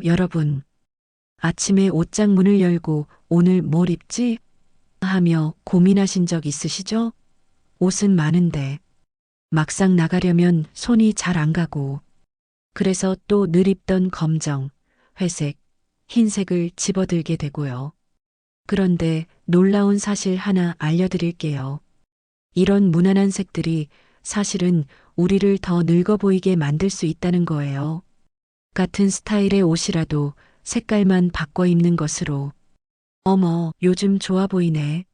여러분, 아침에 옷장 문을 열고 오늘 뭘 입지? 하며 고민하신 적 있으시죠? 옷은 많은데 막상 나가려면 손이 잘 안 가고 그래서 또 늘 입던 검정, 회색, 흰색을 집어들게 되고요. 그런데 놀라운 사실 하나 알려드릴게요. 이런 무난한 색들이 사실은 우리를 더 늙어 보이게 만들 수 있다는 거예요. 같은 스타일의 옷이라도 색깔만 바꿔 입는 것으로 어머, 요즘 좋아 보이네.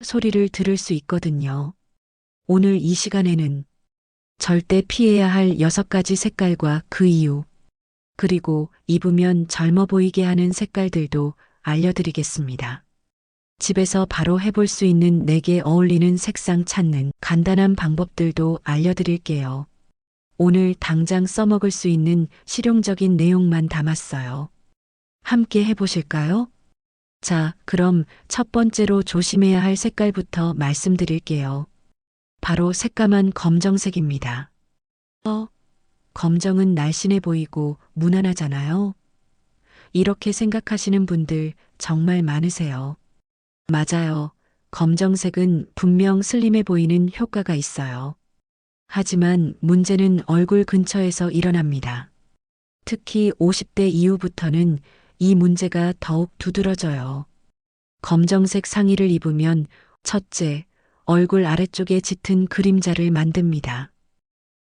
소리를 들을 수 있거든요. 오늘 이 시간에는 절대 피해야 할 6가지 색깔과 그 이유, 그리고 입으면 젊어 보이게 하는 색깔들도 알려드리겠습니다. 집에서 바로 해볼 수 있는 내게 어울리는 색상 찾는 간단한 방법들도 알려드릴게요. 오늘 당장 써먹을 수 있는 실용적인 내용만 담았어요. 함께 해보실까요? 자, 그럼 첫 번째로 조심해야 할 색깔부터 말씀드릴게요. 바로 새까만 검정색입니다. 검정은 날씬해 보이고 무난하잖아요. 이렇게 생각하시는 분들 정말 많으세요. 맞아요. 검정색은 분명 슬림해 보이는 효과가 있어요. 하지만 문제는 얼굴 근처에서 일어납니다. 특히 50대 이후부터는 이 문제가 더욱 두드러져요. 검정색 상의를 입으면 첫째, 얼굴 아래쪽에 짙은 그림자를 만듭니다.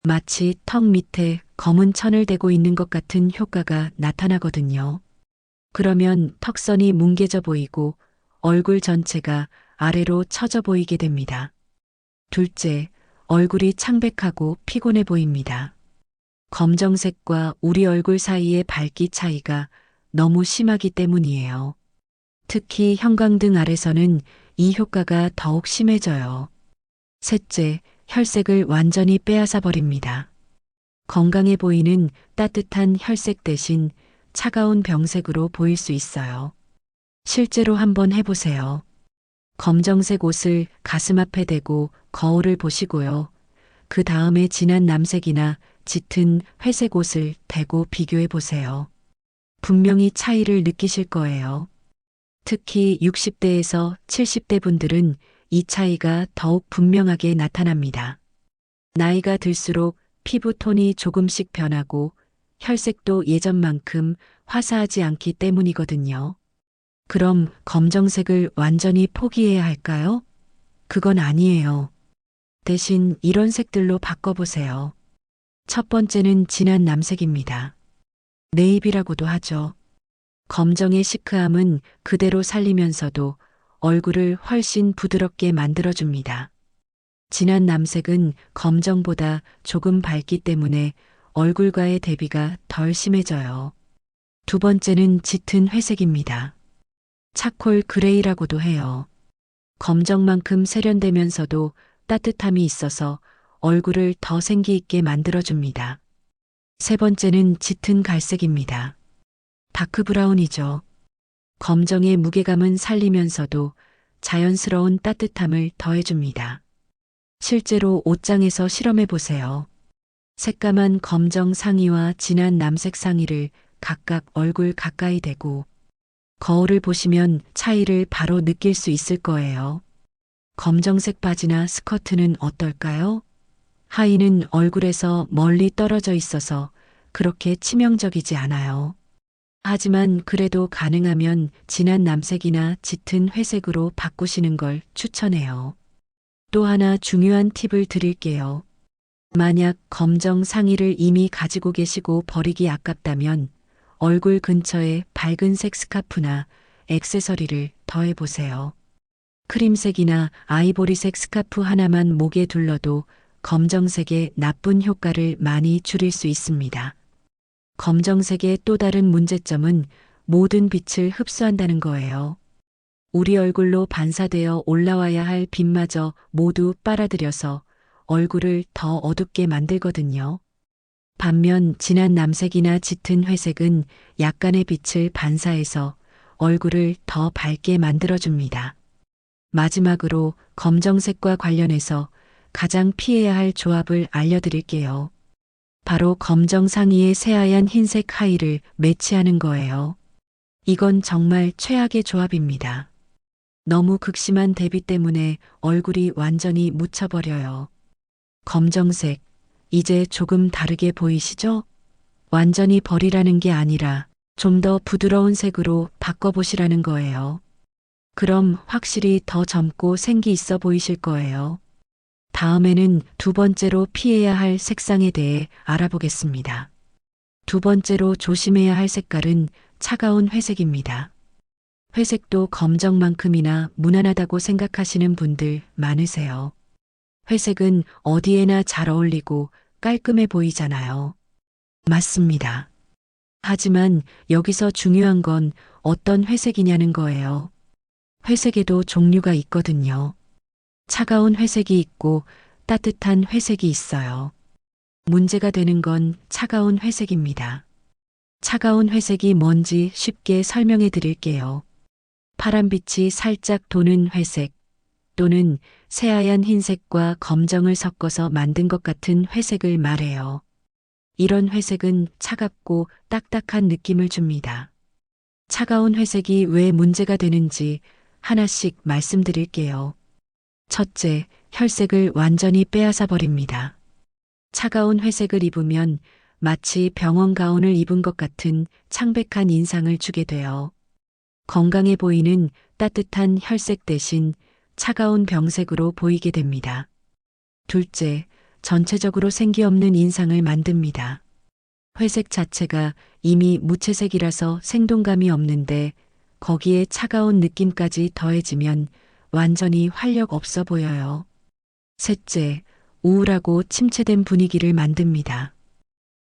마치 턱 밑에 검은 천을 대고 있는 것 같은 효과가 나타나거든요. 그러면 턱선이 뭉개져 보이고 얼굴 전체가 아래로 처져 보이게 됩니다. 둘째, 얼굴이 창백하고 피곤해 보입니다. 검정색과 우리 얼굴 사이의 밝기 차이가 너무 심하기 때문이에요. 특히 형광등 아래서는 이 효과가 더욱 심해져요. 셋째, 혈색을 완전히 빼앗아 버립니다. 건강해 보이는 따뜻한 혈색 대신 차가운 병색으로 보일 수 있어요. 실제로 한번 해보세요. 검정색 옷을 가슴 앞에 대고 거울을 보시고요. 그 다음에 진한 남색이나 짙은 회색 옷을 대고 비교해 보세요. 분명히 차이를 느끼실 거예요. 특히 60대에서 70대 분들은 이 차이가 더욱 분명하게 나타납니다. 나이가 들수록 피부 톤이 조금씩 변하고 혈색도 예전만큼 화사하지 않기 때문이거든요. 그럼 검정색을 완전히 포기해야 할까요? 그건 아니에요. 대신 이런 색들로 바꿔보세요. 첫 번째는 진한 남색입니다. 네이비라고도 하죠. 검정의 시크함은 그대로 살리면서도 얼굴을 훨씬 부드럽게 만들어줍니다. 진한 남색은 검정보다 조금 밝기 때문에 얼굴과의 대비가 덜 심해져요. 두 번째는 짙은 회색입니다. 차콜 그레이라고도 해요. 검정만큼 세련되면서도 따뜻함이 있어서 얼굴을 더 생기 있게 만들어줍니다. 세 번째는 짙은 갈색입니다. 다크 브라운이죠. 검정의 무게감은 살리면서도 자연스러운 따뜻함을 더해줍니다. 실제로 옷장에서 실험해 보세요. 새까만 검정 상의와 진한 남색 상의를 각각 얼굴 가까이 대고 거울을 보시면 차이를 바로 느낄 수 있을 거예요. 검정색 바지나 스커트는 어떨까요? 하의는 얼굴에서 멀리 떨어져 있어서 그렇게 치명적이지 않아요. 하지만 그래도 가능하면 진한 남색이나 짙은 회색으로 바꾸시는 걸 추천해요. 또 하나 중요한 팁을 드릴게요. 만약 검정 상의를 이미 가지고 계시고 버리기 아깝다면 얼굴 근처에 밝은색 스카프나 액세서리를 더해보세요. 크림색이나 아이보리색 스카프 하나만 목에 둘러도 검정색의 나쁜 효과를 많이 줄일 수 있습니다. 검정색의 또 다른 문제점은 모든 빛을 흡수한다는 거예요. 우리 얼굴로 반사되어 올라와야 할 빛마저 모두 빨아들여서 얼굴을 더 어둡게 만들거든요. 반면 진한 남색이나 짙은 회색은 약간의 빛을 반사해서 얼굴을 더 밝게 만들어줍니다. 마지막으로 검정색과 관련해서 가장 피해야 할 조합을 알려드릴게요. 바로 검정 상의에 새하얀 흰색 하의를 매치하는 거예요. 이건 정말 최악의 조합입니다. 너무 극심한 대비 때문에 얼굴이 완전히 묻혀버려요. 검정색, 이제 조금 다르게 보이시죠? 완전히 버리라는 게 아니라 좀 더 부드러운 색으로 바꿔보시라는 거예요. 그럼 확실히 더 젊고 생기 있어 보이실 거예요. 다음에는 두 번째로 피해야 할 색상에 대해 알아보겠습니다. 두 번째로 조심해야 할 색깔은 차가운 회색입니다. 회색도 검정만큼이나 무난하다고 생각하시는 분들 많으세요. 회색은 어디에나 잘 어울리고 깔끔해 보이잖아요. 맞습니다. 하지만 여기서 중요한 건 어떤 회색이냐는 거예요. 회색에도 종류가 있거든요. 차가운 회색이 있고 따뜻한 회색이 있어요. 문제가 되는 건 차가운 회색입니다. 차가운 회색이 뭔지 쉽게 설명해 드릴게요. 파란빛이 살짝 도는 회색 또는 새하얀 흰색과 검정을 섞어서 만든 것 같은 회색을 말해요. 이런 회색은 차갑고 딱딱한 느낌을 줍니다. 차가운 회색이 왜 문제가 되는지 하나씩 말씀드릴게요. 첫째, 혈색을 완전히 빼앗아 버립니다. 차가운 회색을 입으면 마치 병원 가운을 입은 것 같은 창백한 인상을 주게 돼요. 건강해 보이는 따뜻한 혈색 대신 차가운 병색으로 보이게 됩니다. 둘째, 전체적으로 생기 없는 인상을 만듭니다. 회색 자체가 이미 무채색이라서 생동감이 없는데 거기에 차가운 느낌까지 더해지면 완전히 활력 없어 보여요. 셋째, 우울하고 침체된 분위기를 만듭니다.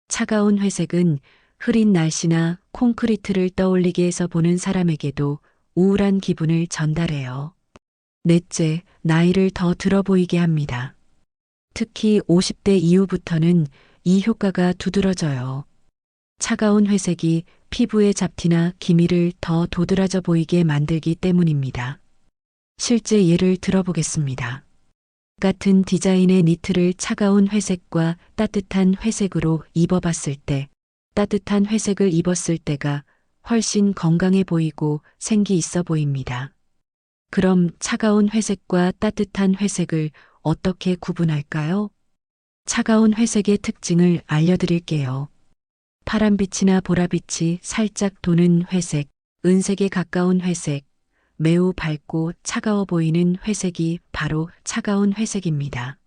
차가운 회색은 흐린 날씨나 콘크리트를 떠올리게 해서 보는 사람에게도 우울한 기분을 전달해요. 넷째, 나이를 더 들어 보이게 합니다. 특히 50대 이후부터는 이 효과가 두드러져요. 차가운 회색이 피부의 잡티나 기미를 더 도드라져 보이게 만들기 때문입니다. 실제 예를 들어보겠습니다. 같은 디자인의 니트를 차가운 회색과 따뜻한 회색으로 입어봤을 때, 따뜻한 회색을 입었을 때가 훨씬 건강해 보이고 생기 있어 보입니다. 그럼 차가운 회색과 따뜻한 회색을 어떻게 구분할까요? 차가운 회색의 특징을 알려드릴게요. 파란빛이나 보라빛이 살짝 도는 회색, 은색에 가까운 회색, 매우 밝고 차가워 보이는 회색이 바로 차가운 회색입니다.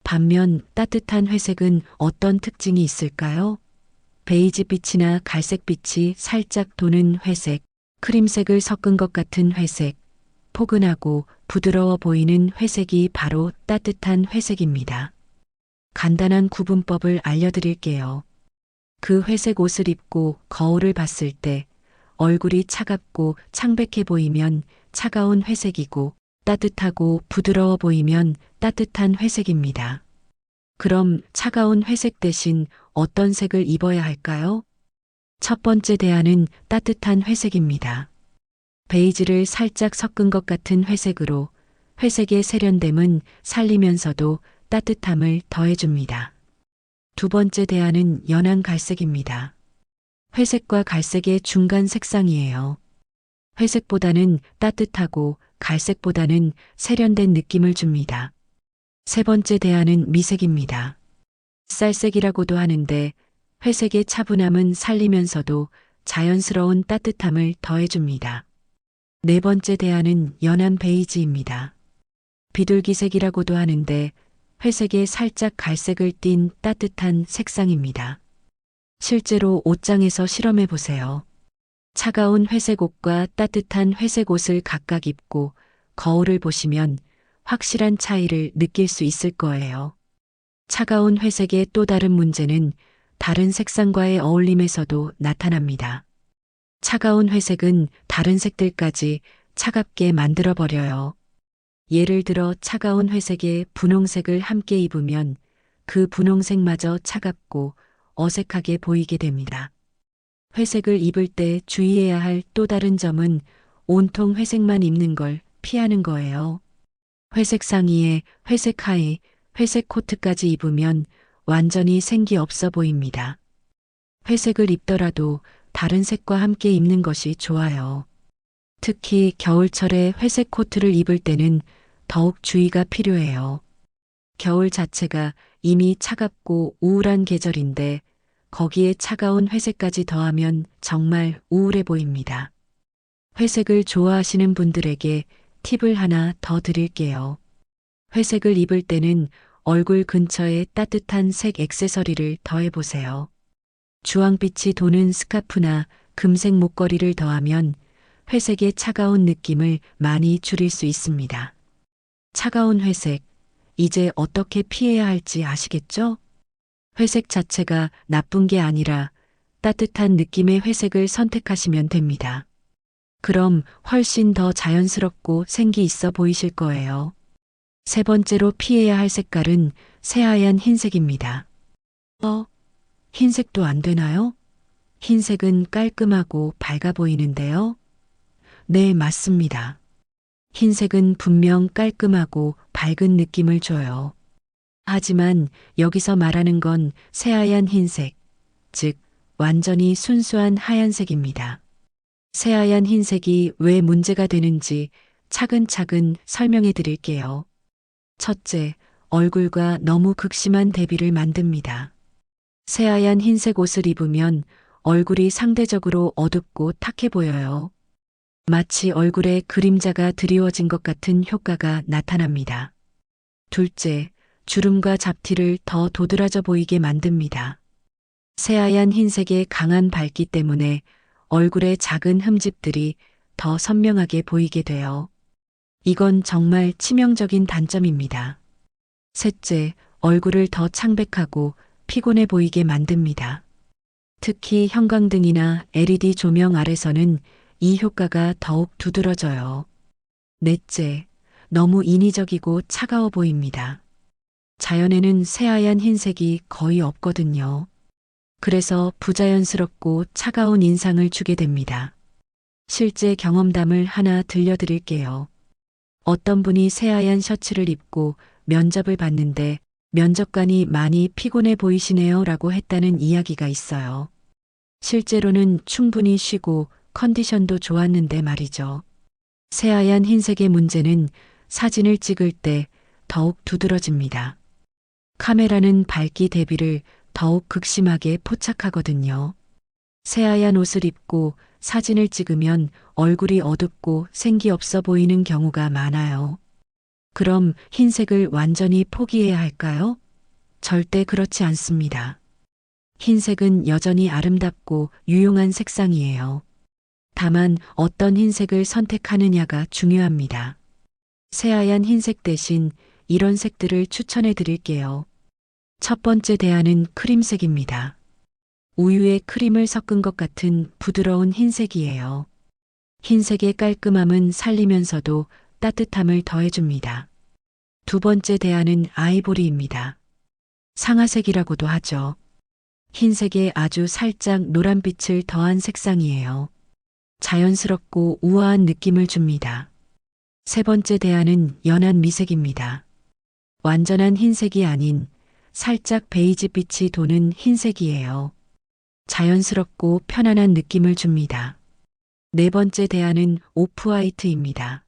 반면 따뜻한 회색은 어떤 특징이 있을까요? 베이지빛이나 갈색빛이 살짝 도는 회색, 크림색을 섞은 것 같은 회색, 포근하고 부드러워 보이는 회색이 바로 따뜻한 회색입니다. 간단한 구분법을 알려드릴게요. 그 회색 옷을 입고 거울을 봤을 때 얼굴이 차갑고 창백해 보이면 차가운 회색이고 따뜻하고 부드러워 보이면 따뜻한 회색입니다. 그럼 차가운 회색 대신 어떤 색을 입어야 할까요? 첫 번째 대안은 따뜻한 회색입니다. 베이지를 살짝 섞은 것 같은 회색으로 회색의 세련됨은 살리면서도 따뜻함을 더해줍니다. 두 번째 대안은 연한 갈색입니다. 회색과 갈색의 중간 색상이에요. 회색보다는 따뜻하고 갈색보다는 세련된 느낌을 줍니다. 세 번째 대안은 미색입니다. 쌀색이라고도 하는데 회색의 차분함은 살리면서도 자연스러운 따뜻함을 더해줍니다. 네 번째 대안은 연한 베이지입니다. 비둘기색이라고도 하는데 회색에 살짝 갈색을 띤 따뜻한 색상입니다. 실제로 옷장에서 실험해 보세요. 차가운 회색 옷과 따뜻한 회색 옷을 각각 입고 거울을 보시면 확실한 차이를 느낄 수 있을 거예요. 차가운 회색의 또 다른 문제는 다른 색상과의 어울림에서도 나타납니다. 차가운 회색은 다른 색들까지 차갑게 만들어 버려요. 예를 들어 차가운 회색에 분홍색을 함께 입으면 그 분홍색마저 차갑고 어색하게 보이게 됩니다. 회색을 입을 때 주의해야 할 또 다른 점은 온통 회색만 입는 걸 피하는 거예요. 회색 상의에 회색 하의, 회색 코트까지 입으면 완전히 생기 없어 보입니다. 회색을 입더라도 다른 색과 함께 입는 것이 좋아요. 특히 겨울철에 회색 코트를 입을 때는 더욱 주의가 필요해요. 겨울 자체가 이미 차갑고 우울한 계절인데 거기에 차가운 회색까지 더하면 정말 우울해 보입니다. 회색을 좋아하시는 분들에게 팁을 하나 더 드릴게요. 회색을 입을 때는 얼굴 근처에 따뜻한 색 액세서리를 더해보세요. 주황빛이 도는 스카프나 금색 목걸이를 더하면 회색의 차가운 느낌을 많이 줄일 수 있습니다. 차가운 회색, 이제 어떻게 피해야 할지 아시겠죠? 회색 자체가 나쁜 게 아니라 따뜻한 느낌의 회색을 선택하시면 됩니다. 그럼 훨씬 더 자연스럽고 생기 있어 보이실 거예요. 세 번째로 피해야 할 색깔은 새하얀 흰색입니다. 흰색도 안 되나요? 흰색은 깔끔하고 밝아 보이는데요. 네, 맞습니다. 흰색은 분명 깔끔하고 밝은 느낌을 줘요. 하지만 여기서 말하는 건 새하얀 흰색, 즉 완전히 순수한 하얀색입니다. 새하얀 흰색이 왜 문제가 되는지 차근차근 설명해 드릴게요. 첫째, 얼굴과 너무 극심한 대비를 만듭니다. 새하얀 흰색 옷을 입으면 얼굴이 상대적으로 어둡고 탁해 보여요. 마치 얼굴에 그림자가 드리워진 것 같은 효과가 나타납니다. 둘째, 주름과 잡티를 더 도드라져 보이게 만듭니다. 새하얀 흰색의 강한 밝기 때문에 얼굴의 작은 흠집들이 더 선명하게 보이게 돼요. 이건 정말 치명적인 단점입니다. 셋째, 얼굴을 더 창백하고 피곤해 보이게 만듭니다. 특히 형광등이나 LED 조명 아래서는 이 효과가 더욱 두드러져요. 넷째, 너무 인위적이고 차가워 보입니다. 자연에는 새하얀 흰색이 거의 없거든요. 그래서 부자연스럽고 차가운 인상을 주게 됩니다. 실제 경험담을 하나 들려드릴게요. 어떤 분이 새하얀 셔츠를 입고 면접을 봤는데 면접관이 많이 피곤해 보이시네요 라고 했다는 이야기가 있어요. 실제로는 충분히 쉬고 컨디션도 좋았는데 말이죠. 새하얀 흰색의 문제는 사진을 찍을 때 더욱 두드러집니다. 카메라는 밝기 대비를 더욱 극심하게 포착하거든요. 새하얀 옷을 입고 사진을 찍으면 얼굴이 어둡고 생기 없어 보이는 경우가 많아요. 그럼 흰색을 완전히 포기해야 할까요? 절대 그렇지 않습니다. 흰색은 여전히 아름답고 유용한 색상이에요. 다만 어떤 흰색을 선택하느냐가 중요합니다. 새하얀 흰색 대신 이런 색들을 추천해 드릴게요. 첫 번째 대안은 크림색입니다. 우유에 크림을 섞은 것 같은 부드러운 흰색이에요. 흰색의 깔끔함은 살리면서도 따뜻함을 더해줍니다. 두 번째 대안은 아이보리입니다. 상아색이라고도 하죠. 흰색에 아주 살짝 노란빛을 더한 색상이에요. 자연스럽고 우아한 느낌을 줍니다. 세 번째 대안은 연한 미색입니다. 완전한 흰색이 아닌 살짝 베이지빛이 도는 흰색이에요. 자연스럽고 편안한 느낌을 줍니다. 네 번째 대안은 오프화이트입니다.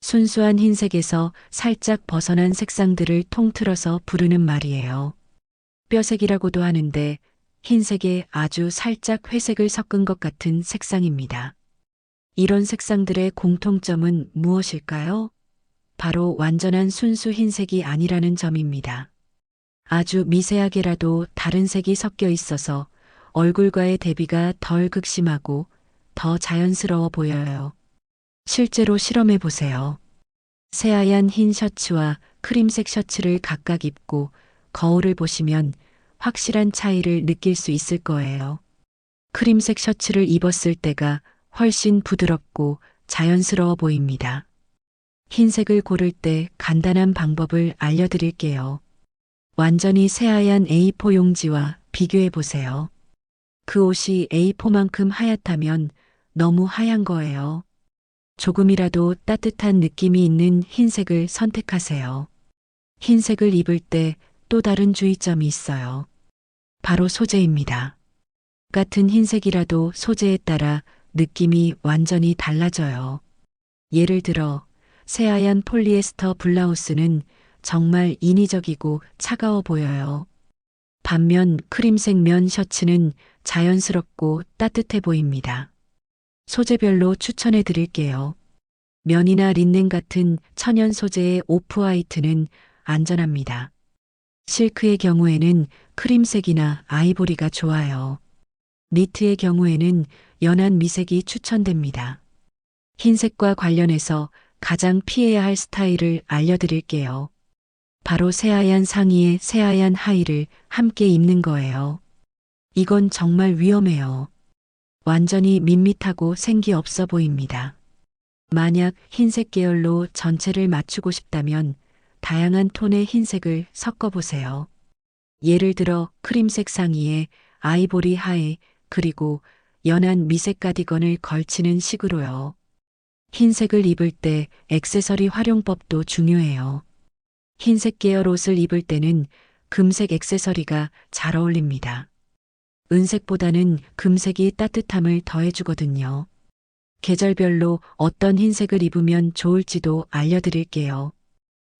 순수한 흰색에서 살짝 벗어난 색상들을 통틀어서 부르는 말이에요. 뼈색이라고도 하는데 흰색에 아주 살짝 회색을 섞은 것 같은 색상입니다. 이런 색상들의 공통점은 무엇일까요? 바로 완전한 순수 흰색이 아니라는 점입니다. 아주 미세하게라도 다른 색이 섞여 있어서 얼굴과의 대비가 덜 극심하고 더 자연스러워 보여요. 실제로 실험해 보세요. 새하얀 흰 셔츠와 크림색 셔츠를 각각 입고 거울을 보시면 확실한 차이를 느낄 수 있을 거예요. 크림색 셔츠를 입었을 때가 훨씬 부드럽고 자연스러워 보입니다. 흰색을 고를 때 간단한 방법을 알려드릴게요. 완전히 새하얀 A4 용지와 비교해 보세요. 그 옷이 A4만큼 하얗다면 너무 하얀 거예요. 조금이라도 따뜻한 느낌이 있는 흰색을 선택하세요. 흰색을 입을 때 또 다른 주의점이 있어요. 바로 소재입니다. 같은 흰색이라도 소재에 따라 느낌이 완전히 달라져요. 예를 들어 새하얀 폴리에스터 블라우스는 정말 인위적이고 차가워 보여요. 반면 크림색 면 셔츠는 자연스럽고 따뜻해 보입니다. 소재별로 추천해 드릴게요. 면이나 린넨 같은 천연 소재의 오프화이트는 안전합니다. 실크의 경우에는 크림색이나 아이보리가 좋아요. 니트의 경우에는 연한 미색이 추천됩니다. 흰색과 관련해서 가장 피해야 할 스타일을 알려드릴게요. 바로 새하얀 상의에 새하얀 하의를 함께 입는 거예요. 이건 정말 위험해요. 완전히 밋밋하고 생기 없어 보입니다. 만약 흰색 계열로 전체를 맞추고 싶다면 다양한 톤의 흰색을 섞어보세요. 예를 들어 크림색 상의에 아이보리 하의 그리고 연한 미색 가디건을 걸치는 식으로요. 흰색을 입을 때 액세서리 활용법도 중요해요. 흰색 계열 옷을 입을 때는 금색 액세서리가 잘 어울립니다. 은색보다는 금색이 따뜻함을 더해주거든요. 계절별로 어떤 흰색을 입으면 좋을지도 알려드릴게요.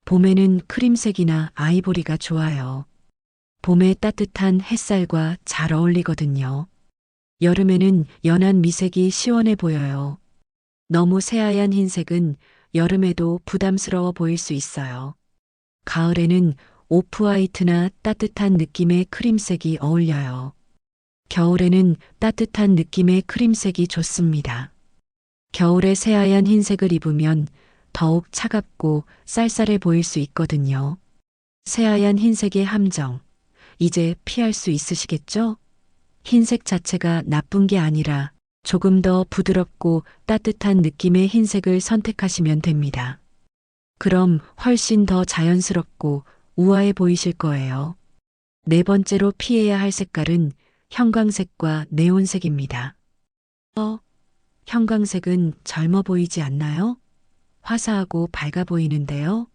봄에는 크림색이나 아이보리가 좋아요. 봄에 따뜻한 햇살과 잘 어울리거든요. 여름에는 연한 미색이 시원해 보여요. 너무 새하얀 흰색은 여름에도 부담스러워 보일 수 있어요. 가을에는 오프화이트나 따뜻한 느낌의 크림색이 어울려요. 겨울에는 따뜻한 느낌의 크림색이 좋습니다. 겨울에 새하얀 흰색을 입으면 더욱 차갑고 쌀쌀해 보일 수 있거든요. 새하얀 흰색의 함정, 이제 피할 수 있으시겠죠? 흰색 자체가 나쁜 게 아니라 조금 더 부드럽고 따뜻한 느낌의 흰색을 선택하시면 됩니다. 그럼 훨씬 더 자연스럽고 우아해 보이실 거예요. 네 번째로 피해야 할 색깔은 형광색과 네온색입니다. 형광색은 젊어 보이지 않나요? 화사하고 밝아 보이는데요.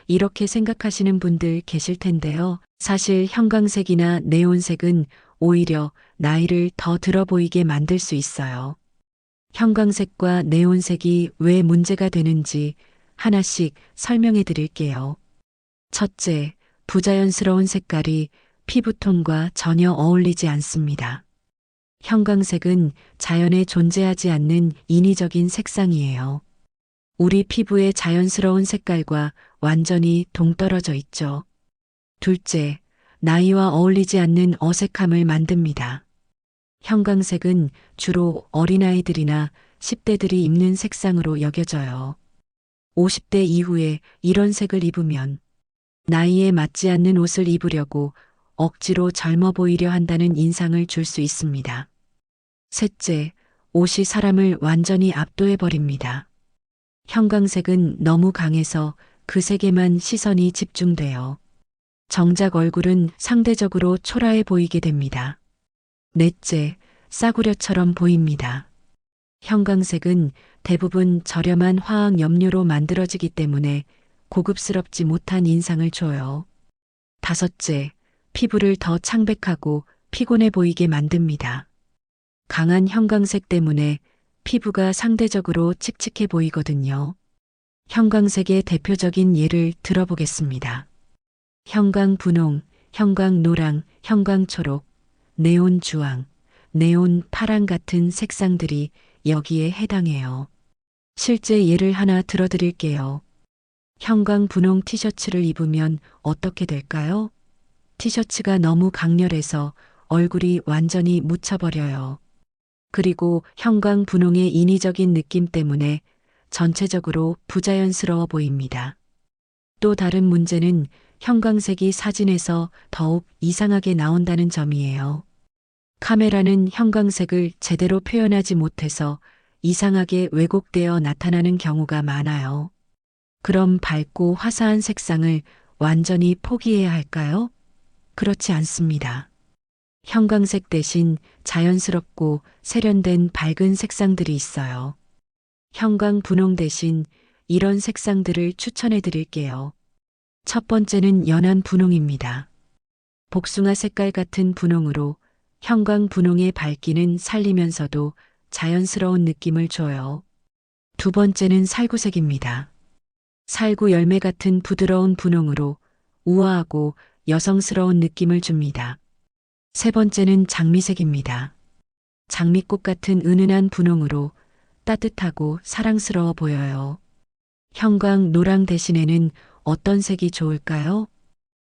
이렇게 생각하시는 분들 계실 텐데요. 사실 형광색이나 네온색은 오히려 나이를 더 들어 보이게 만들 수 있어요. 형광색과 네온색이 왜 문제가 되는지 하나씩 설명해 드릴게요. 첫째, 부자연스러운 색깔이 피부톤과 전혀 어울리지 않습니다. 형광색은 자연에 존재하지 않는 인위적인 색상이에요. 우리 피부의 자연스러운 색깔과 완전히 동떨어져 있죠. 둘째, 나이와 어울리지 않는 어색함을 만듭니다. 형광색은 주로 어린아이들이나 10대들이 입는 색상으로 여겨져요. 50대 이후에 이런 색을 입으면 나이에 맞지 않는 옷을 입으려고 억지로 젊어 보이려 한다는 인상을 줄 수 있습니다. 셋째, 옷이 사람을 완전히 압도해 버립니다. 형광색은 너무 강해서 그 색에만 시선이 집중돼요. 정작 얼굴은 상대적으로 초라해 보이게 됩니다. 넷째, 싸구려처럼 보입니다. 형광색은 대부분 저렴한 화학 염료로 만들어지기 때문에 고급스럽지 못한 인상을 줘요. 다섯째, 피부를 더 창백하고 피곤해 보이게 만듭니다. 강한 형광색 때문에 피부가 상대적으로 칙칙해 보이거든요. 형광색의 대표적인 예를 들어보겠습니다. 형광 분홍, 형광 노랑, 형광 초록, 네온 주황, 네온 파랑 같은 색상들이 여기에 해당해요. 실제 예를 하나 들어드릴게요. 형광 분홍 티셔츠를 입으면 어떻게 될까요? 티셔츠가 너무 강렬해서 얼굴이 완전히 묻혀버려요. 그리고 형광 분홍의 인위적인 느낌 때문에 전체적으로 부자연스러워 보입니다. 또 다른 문제는 형광색이 사진에서 더욱 이상하게 나온다는 점이에요. 카메라는 형광색을 제대로 표현하지 못해서 이상하게 왜곡되어 나타나는 경우가 많아요. 그럼 밝고 화사한 색상을 완전히 포기해야 할까요? 그렇지 않습니다. 형광색 대신 자연스럽고 세련된 밝은 색상들이 있어요. 형광 분홍 대신 이런 색상들을 추천해 드릴게요. 첫 번째는 연한 분홍입니다. 복숭아 색깔 같은 분홍으로 형광 분홍의 밝기는 살리면서도 자연스러운 느낌을 줘요. 두 번째는 살구색입니다. 살구 열매 같은 부드러운 분홍으로 우아하고 여성스러운 느낌을 줍니다. 세 번째는 장미색입니다. 장미꽃 같은 은은한 분홍으로 따뜻하고 사랑스러워 보여요. 형광 노랑 대신에는 어떤 색이 좋을까요?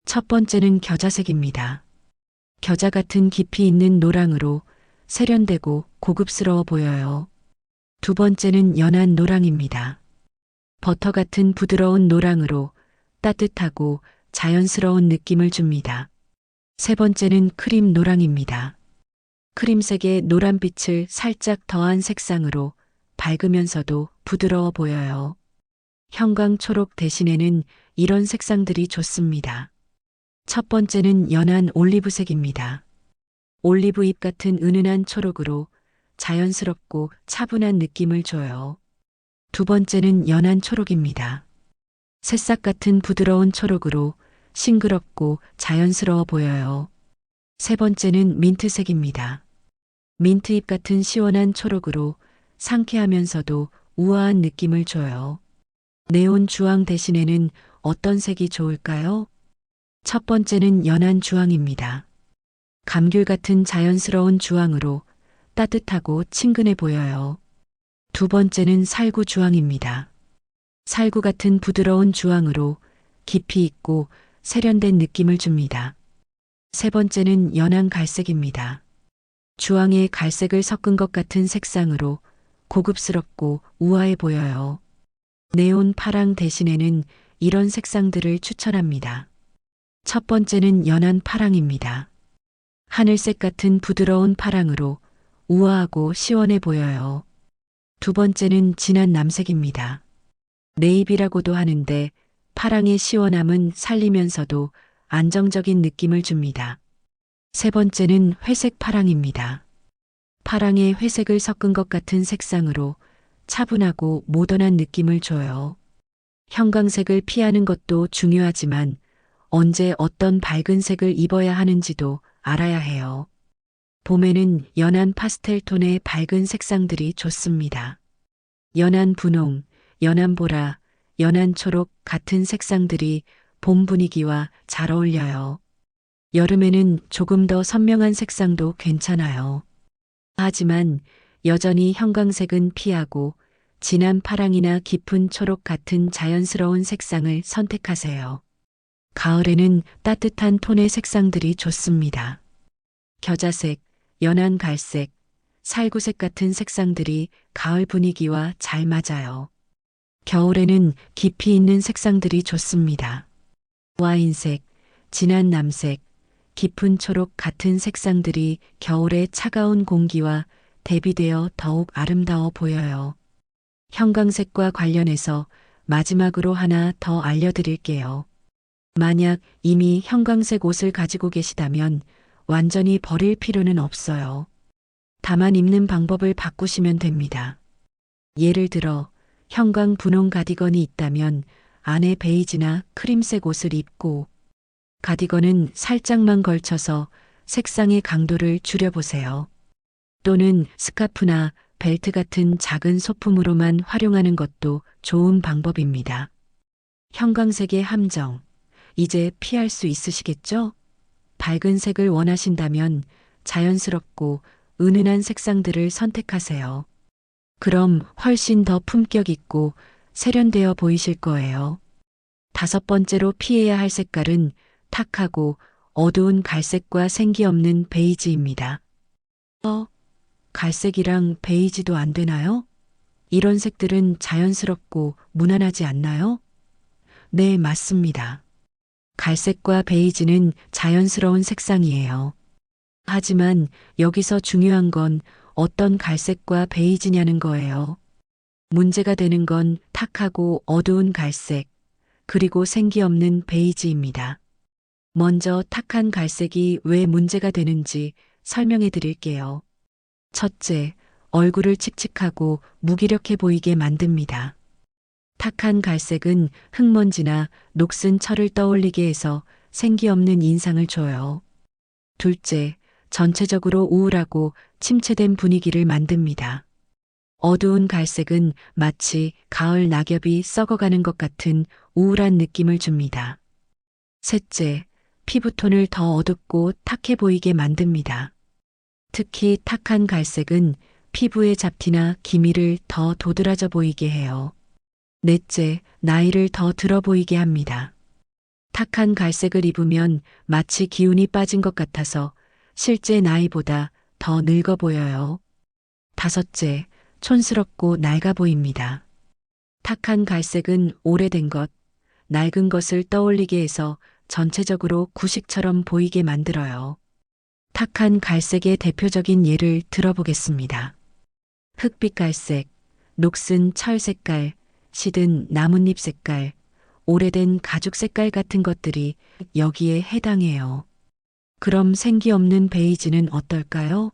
첫 번째는 겨자색입니다. 겨자 같은 깊이 있는 노랑으로 세련되고 고급스러워 보여요. 두 번째는 연한 노랑입니다. 버터 같은 부드러운 노랑으로 따뜻하고 자연스러운 느낌을 줍니다. 세 번째는 크림 노랑입니다. 크림색의 노란빛을 살짝 더한 색상으로 밝으면서도 부드러워 보여요. 형광 초록 대신에는 이런 색상들이 좋습니다. 첫 번째는 연한 올리브색입니다. 올리브 잎 같은 은은한 초록으로 자연스럽고 차분한 느낌을 줘요. 두 번째는 연한 초록입니다. 새싹 같은 부드러운 초록으로 싱그럽고 자연스러워 보여요. 세 번째는 민트색입니다. 민트잎 같은 시원한 초록으로 상쾌하면서도 우아한 느낌을 줘요. 네온 주황 대신에는 어떤 색이 좋을까요? 첫 번째는 연한 주황입니다. 감귤 같은 자연스러운 주황으로 따뜻하고 친근해 보여요. 두 번째는 살구 주황입니다. 살구 같은 부드러운 주황으로 깊이 있고 세련된 느낌을 줍니다. 세 번째는 연한 갈색입니다. 주황에 갈색을 섞은 것 같은 색상으로 고급스럽고 우아해 보여요. 네온 파랑 대신에는 이런 색상들을 추천합니다. 첫 번째는 연한 파랑입니다. 하늘색 같은 부드러운 파랑으로 우아하고 시원해 보여요. 두 번째는 진한 남색입니다. 네이비라고도 하는데 파랑의 시원함은 살리면서도 안정적인 느낌을 줍니다. 세 번째는 회색 파랑입니다. 파랑에 회색을 섞은 것 같은 색상으로 차분하고 모던한 느낌을 줘요. 형광색을 피하는 것도 중요하지만 언제 어떤 밝은 색을 입어야 하는지도 알아야 해요. 봄에는 연한 파스텔 톤의 밝은 색상들이 좋습니다. 연한 분홍, 연한 보라, 연한 초록 같은 색상들이 봄 분위기와 잘 어울려요. 여름에는 조금 더 선명한 색상도 괜찮아요. 하지만 여전히 형광색은 피하고 진한 파랑이나 깊은 초록 같은 자연스러운 색상을 선택하세요. 가을에는 따뜻한 톤의 색상들이 좋습니다. 겨자색, 연한 갈색, 살구색 같은 색상들이 가을 분위기와 잘 맞아요. 겨울에는 깊이 있는 색상들이 좋습니다. 와인색, 진한 남색, 깊은 초록 같은 색상들이 겨울의 차가운 공기와 대비되어 더욱 아름다워 보여요. 형광색과 관련해서 마지막으로 하나 더 알려드릴게요. 만약 이미 형광색 옷을 가지고 계시다면 완전히 버릴 필요는 없어요. 다만 입는 방법을 바꾸시면 됩니다. 예를 들어 형광 분홍 가디건이 있다면 안에 베이지나 크림색 옷을 입고 가디건은 살짝만 걸쳐서 색상의 강도를 줄여보세요. 또는 스카프나 벨트 같은 작은 소품으로만 활용하는 것도 좋은 방법입니다. 형광색의 함정, 이제 피할 수 있으시겠죠? 밝은 색을 원하신다면 자연스럽고 은은한 색상들을 선택하세요. 그럼 훨씬 더 품격 있고 세련되어 보이실 거예요. 다섯 번째로 피해야 할 색깔은 탁하고 어두운 갈색과 생기 없는 베이지입니다. 갈색이랑 베이지도 안 되나요? 이런 색들은 자연스럽고 무난하지 않나요? 네, 맞습니다. 갈색과 베이지는 자연스러운 색상이에요. 하지만 여기서 중요한 건 어떤 갈색과 베이지냐는 거예요. 문제가 되는 건 탁하고 어두운 갈색, 그리고 생기 없는 베이지입니다. 먼저 탁한 갈색이 왜 문제가 되는지 설명해 드릴게요. 첫째, 얼굴을 칙칙하고 무기력해 보이게 만듭니다. 탁한 갈색은 흙먼지나 녹슨 철을 떠올리게 해서 생기 없는 인상을 줘요. 둘째, 전체적으로 우울하고 침체된 분위기를 만듭니다. 어두운 갈색은 마치 가을 낙엽이 썩어가는 것 같은 우울한 느낌을 줍니다. 셋째, 피부톤을 더 어둡고 탁해 보이게 만듭니다. 특히 탁한 갈색은 피부의 잡티나 기미를 더 도드라져 보이게 해요. 넷째, 나이를 더 들어 보이게 합니다. 탁한 갈색을 입으면 마치 기운이 빠진 것 같아서 실제 나이보다 더 늙어 보여요. 다섯째, 촌스럽고 낡아 보입니다. 탁한 갈색은 오래된 것, 낡은 것을 떠올리게 해서 전체적으로 구식처럼 보이게 만들어요. 탁한 갈색의 대표적인 예를 들어보겠습니다. 흑빛 갈색, 녹슨 철 색깔, 시든 나뭇잎 색깔, 오래된 가죽 색깔 같은 것들이 여기에 해당해요. 그럼 생기 없는 베이지는 어떨까요?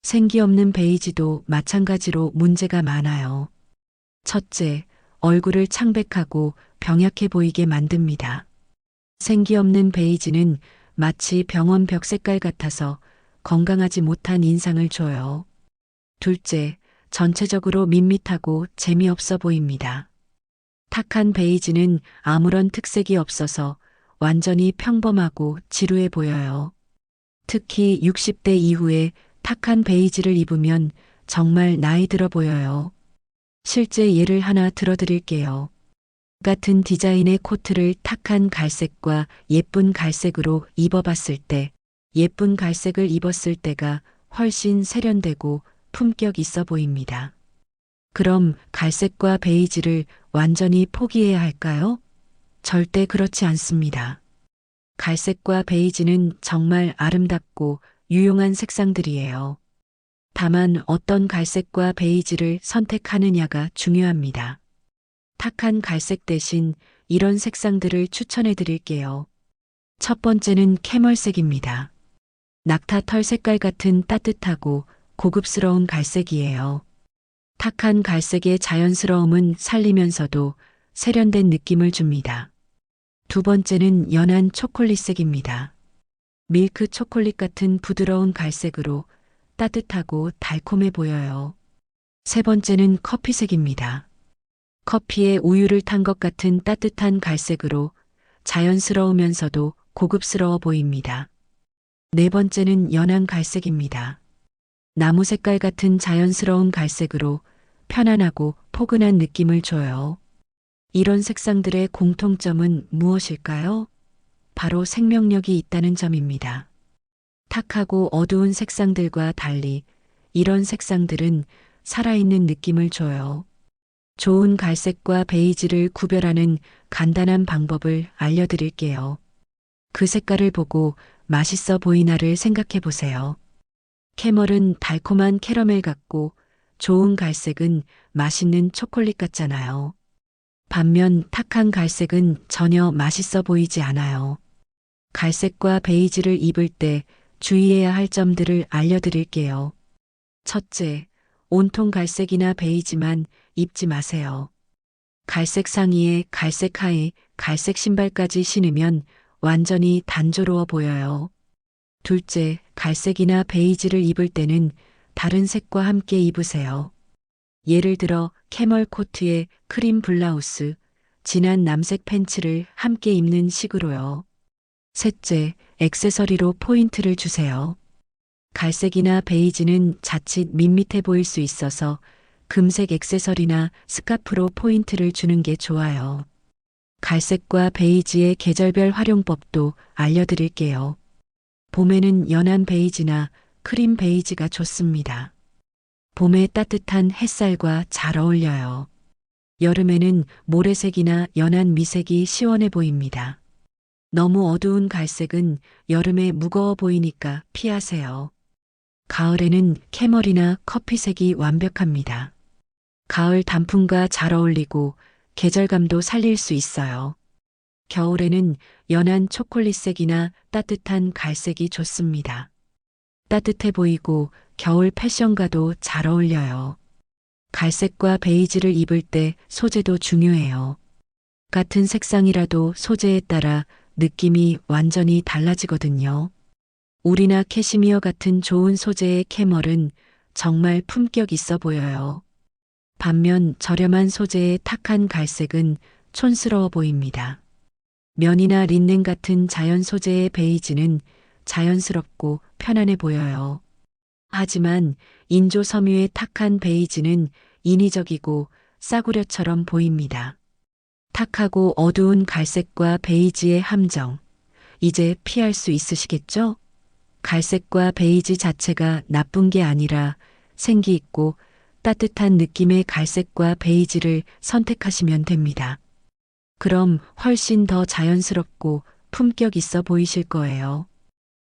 생기 없는 베이지도 마찬가지로 문제가 많아요. 첫째, 얼굴을 창백하고 병약해 보이게 만듭니다. 생기 없는 베이지는 마치 병원 벽 색깔 같아서 건강하지 못한 인상을 줘요. 둘째, 전체적으로 밋밋하고 재미없어 보입니다. 탁한 베이지는 아무런 특색이 없어서 완전히 평범하고 지루해 보여요. 특히 60대 이후에 탁한 베이지를 입으면 정말 나이 들어 보여요. 실제 예를 하나 들어드릴게요. 같은 디자인의 코트를 탁한 갈색과 예쁜 갈색으로 입어봤을 때 예쁜 갈색을 입었을 때가 훨씬 세련되고 품격 있어 보입니다. 그럼 갈색과 베이지를 완전히 포기해야 할까요? 절대 그렇지 않습니다. 갈색과 베이지는 정말 아름답고 유용한 색상들이에요. 다만 어떤 갈색과 베이지를 선택하느냐가 중요합니다. 탁한 갈색 대신 이런 색상들을 추천해 드릴게요. 첫 번째는 캐멀색입니다. 낙타 털 색깔 같은 따뜻하고 고급스러운 갈색이에요. 탁한 갈색의 자연스러움은 살리면서도 세련된 느낌을 줍니다. 두 번째는 연한 초콜릿색입니다. 밀크 초콜릿 같은 부드러운 갈색으로 따뜻하고 달콤해 보여요. 세 번째는 커피색입니다. 커피에 우유를 탄 것 같은 따뜻한 갈색으로 자연스러우면서도 고급스러워 보입니다. 네 번째는 연한 갈색입니다. 나무 색깔 같은 자연스러운 갈색으로 편안하고 포근한 느낌을 줘요. 이런 색상들의 공통점은 무엇일까요? 바로 생명력이 있다는 점입니다. 탁하고 어두운 색상들과 달리 이런 색상들은 살아있는 느낌을 줘요. 좋은 갈색과 베이지를 구별하는 간단한 방법을 알려드릴게요. 그 색깔을 보고 맛있어 보이나를 생각해 보세요. 캐멀은 달콤한 캐러멜 같고 좋은 갈색은 맛있는 초콜릿 같잖아요. 반면 탁한 갈색은 전혀 맛있어 보이지 않아요. 갈색과 베이지를 입을 때 주의해야 할 점들을 알려드릴게요. 첫째, 온통 갈색이나 베이지만 입지 마세요. 갈색 상의에 갈색 하의, 갈색 신발까지 신으면 완전히 단조로워 보여요. 둘째, 갈색이나 베이지를 입을 때는 다른 색과 함께 입으세요. 예를 들어 캐멀 코트에 크림 블라우스, 진한 남색 팬츠를 함께 입는 식으로요. 셋째, 액세서리로 포인트를 주세요. 갈색이나 베이지는 자칫 밋밋해 보일 수 있어서 금색 액세서리나 스카프로 포인트를 주는 게 좋아요. 갈색과 베이지의 계절별 활용법도 알려드릴게요. 봄에는 연한 베이지나 크림 베이지가 좋습니다. 봄에 따뜻한 햇살과 잘 어울려요. 여름에는 모래색이나 연한 미색이 시원해 보입니다. 너무 어두운 갈색은 여름에 무거워 보이니까 피하세요. 가을에는 캐멀이나 커피색이 완벽합니다. 가을 단풍과 잘 어울리고 계절감도 살릴 수 있어요. 겨울에는 연한 초콜릿색이나 따뜻한 갈색이 좋습니다. 따뜻해 보이고 겨울 패션과도 잘 어울려요. 갈색과 베이지를 입을 때 소재도 중요해요. 같은 색상이라도 소재에 따라 느낌이 완전히 달라지거든요. 울이나 캐시미어 같은 좋은 소재의 캐멀은 정말 품격 있어 보여요. 반면 저렴한 소재의 탁한 갈색은 촌스러워 보입니다. 면이나 린넨 같은 자연 소재의 베이지는 자연스럽고 편안해 보여요. 하지만 인조 섬유의 탁한 베이지는 인위적이고 싸구려처럼 보입니다. 탁하고 어두운 갈색과 베이지의 함정, 이제 피할 수 있으시겠죠? 갈색과 베이지 자체가 나쁜 게 아니라 생기 있고 따뜻한 느낌의 갈색과 베이지를 선택하시면 됩니다. 그럼 훨씬 더 자연스럽고 품격 있어 보이실 거예요.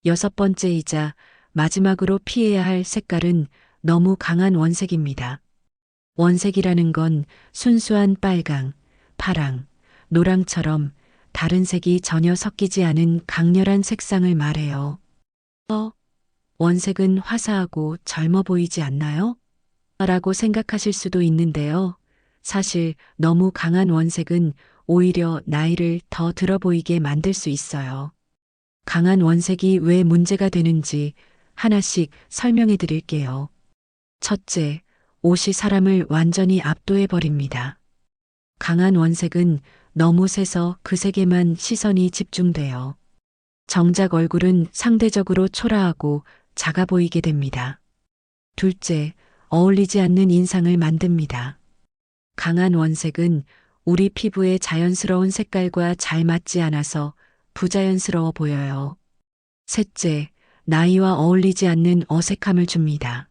여섯 번째이자 마지막으로 피해야 할 색깔은 너무 강한 원색입니다. 원색이라는 건 순수한 빨강, 파랑, 노랑처럼 다른 색이 전혀 섞이지 않은 강렬한 색상을 말해요. 원색은 화사하고 젊어 보이지 않나요? 라고 생각하실 수도 있는데요. 사실 너무 강한 원색은 오히려 나이를 더 들어 보이게 만들 수 있어요. 강한 원색이 왜 문제가 되는지 하나씩 설명해 드릴게요. 첫째, 옷이 사람을 완전히 압도해 버립니다. 강한 원색은 너무 세서 그 색에만 시선이 집중돼요. 정작 얼굴은 상대적으로 초라하고 작아 보이게 됩니다. 둘째, 어울리지 않는 인상을 만듭니다. 강한 원색은 우리 피부의 자연스러운 색깔과 잘 맞지 않아서 부자연스러워 보여요. 셋째, 나이와 어울리지 않는 어색함을 줍니다.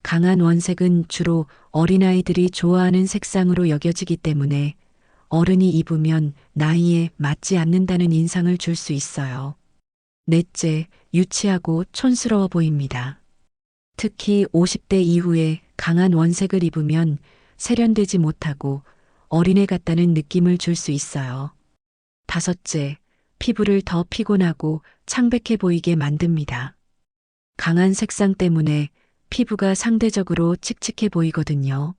강한 원색은 주로 어린아이들이 좋아하는 색상으로 여겨지기 때문에 어른이 입으면 나이에 맞지 않는다는 인상을 줄 수 있어요. 넷째, 유치하고 촌스러워 보입니다. 특히 50대 이후에 강한 원색을 입으면 세련되지 못하고 어린애 같다는 느낌을 줄 수 있어요. 다섯째, 피부를 더 피곤하고 창백해 보이게 만듭니다. 강한 색상 때문에 피부가 상대적으로 칙칙해 보이거든요.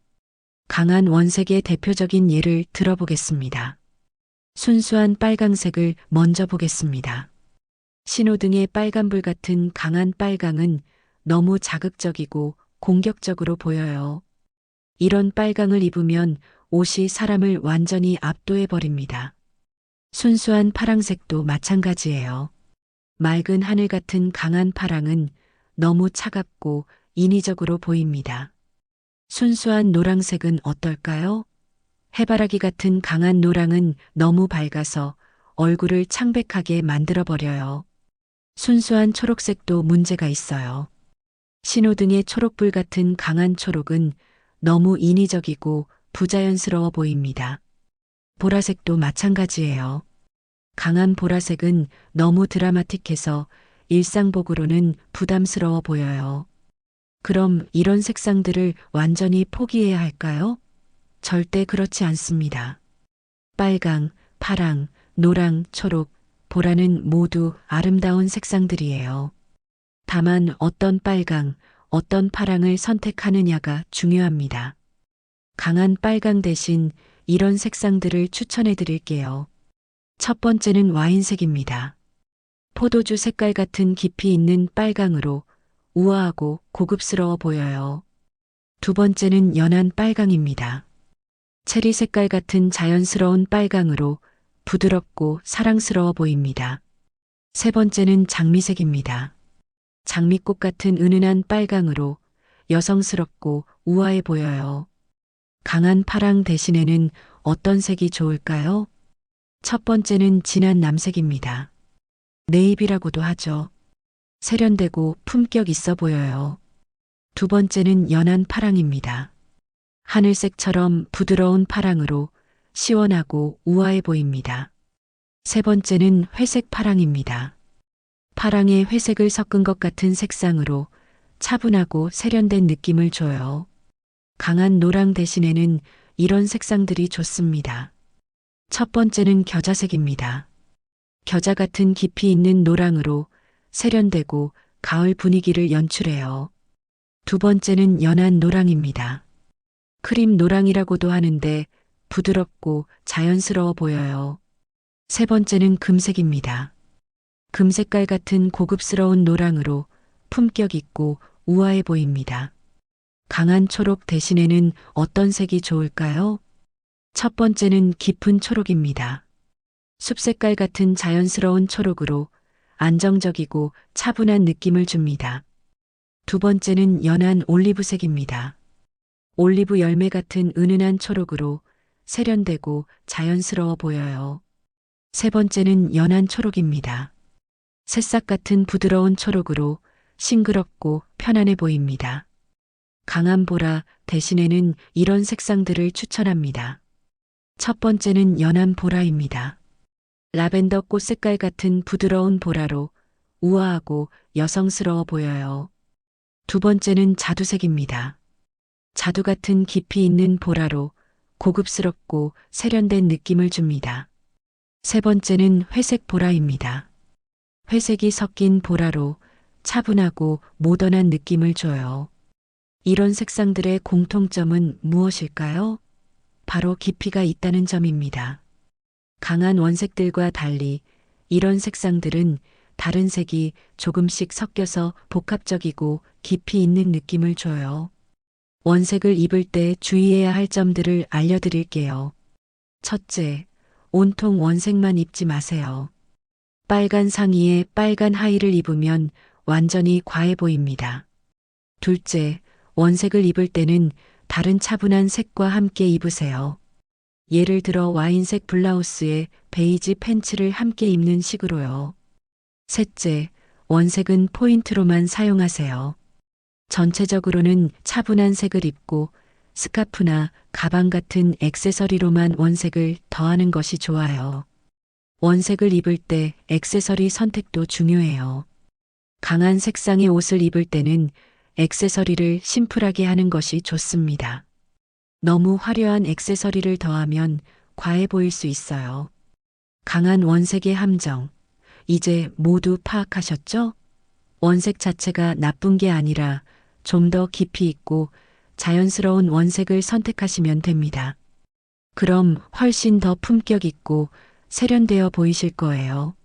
강한 원색의 대표적인 예를 들어보겠습니다. 순수한 빨강색을 먼저 보겠습니다. 신호등의 빨간불 같은 강한 빨강은 너무 자극적이고 공격적으로 보여요. 이런 빨강을 입으면 옷이 사람을 완전히 압도해 버립니다. 순수한 파랑색도 마찬가지예요. 맑은 하늘 같은 강한 파랑은 너무 차갑고 인위적으로 보입니다. 순수한 노랑색은 어떨까요? 해바라기 같은 강한 노랑은 너무 밝아서 얼굴을 창백하게 만들어버려요. 순수한 초록색도 문제가 있어요. 신호등의 초록불 같은 강한 초록은 너무 인위적이고 부자연스러워 보입니다. 보라색도 마찬가지예요. 강한 보라색은 너무 드라마틱해서 일상복으로는 부담스러워 보여요. 그럼 이런 색상들을 완전히 포기해야 할까요? 절대 그렇지 않습니다. 빨강, 파랑, 노랑, 초록, 보라는 모두 아름다운 색상들이에요. 다만 어떤 빨강, 어떤 파랑을 선택하느냐가 중요합니다. 강한 빨강 대신 이런 색상들을 추천해 드릴게요. 첫 번째는 와인색입니다. 포도주 색깔 같은 깊이 있는 빨강으로 우아하고 고급스러워 보여요. 두 번째는 연한 빨강입니다. 체리 색깔 같은 자연스러운 빨강으로 부드럽고 사랑스러워 보입니다. 세 번째는 장미색입니다. 장미꽃 같은 은은한 빨강으로 여성스럽고 우아해 보여요. 강한 파랑 대신에는 어떤 색이 좋을까요? 첫 번째는 진한 남색입니다. 네이비라고도 하죠. 세련되고 품격 있어 보여요. 두 번째는 연한 파랑입니다. 하늘색처럼 부드러운 파랑으로 시원하고 우아해 보입니다. 세 번째는 회색 파랑입니다. 파랑에 회색을 섞은 것 같은 색상으로 차분하고 세련된 느낌을 줘요. 강한 노랑 대신에는 이런 색상들이 좋습니다. 첫 번째는 겨자색입니다. 겨자 같은 깊이 있는 노랑으로 세련되고 가을 분위기를 연출해요. 두 번째는 연한 노랑입니다. 크림 노랑이라고도 하는데 부드럽고 자연스러워 보여요. 세 번째는 금색입니다. 금색깔 같은 고급스러운 노랑으로 품격 있고 우아해 보입니다. 강한 초록 대신에는 어떤 색이 좋을까요? 첫 번째는 깊은 초록입니다. 숲색깔 같은 자연스러운 초록으로 안정적이고 차분한 느낌을 줍니다. 두 번째는 연한 올리브색입니다. 올리브 열매 같은 은은한 초록으로 세련되고 자연스러워 보여요. 세 번째는 연한 초록입니다. 새싹 같은 부드러운 초록으로 싱그럽고 편안해 보입니다. 강한 보라 대신에는 이런 색상들을 추천합니다. 첫 번째는 연한 보라입니다. 라벤더 꽃 색깔 같은 부드러운 보라로 우아하고 여성스러워 보여요. 두 번째는 자두색입니다. 자두 같은 깊이 있는 보라로 고급스럽고 세련된 느낌을 줍니다. 세 번째는 회색 보라입니다. 회색이 섞인 보라로 차분하고 모던한 느낌을 줘요. 이런 색상들의 공통점은 무엇일까요? 바로 깊이가 있다는 점입니다. 강한 원색들과 달리 이런 색상들은 다른 색이 조금씩 섞여서 복합적이고 깊이 있는 느낌을 줘요. 원색을 입을 때 주의해야 할 점들을 알려드릴게요. 첫째, 온통 원색만 입지 마세요. 빨간 상의에 빨간 하의를 입으면 완전히 과해 보입니다. 둘째, 원색을 입을 때는 다른 차분한 색과 함께 입으세요. 예를 들어 와인색 블라우스에 베이지 팬츠를 함께 입는 식으로요. 셋째, 원색은 포인트로만 사용하세요. 전체적으로는 차분한 색을 입고 스카프나 가방 같은 액세서리로만 원색을 더하는 것이 좋아요. 원색을 입을 때 액세서리 선택도 중요해요. 강한 색상의 옷을 입을 때는 액세서리를 심플하게 하는 것이 좋습니다. 너무 화려한 액세서리를 더하면 과해 보일 수 있어요. 강한 원색의 함정. 이제 모두 파악하셨죠? 원색 자체가 나쁜 게 아니라 좀 더 깊이 있고 자연스러운 원색을 선택하시면 됩니다. 그럼 훨씬 더 품격 있고 세련되어 보이실 거예요.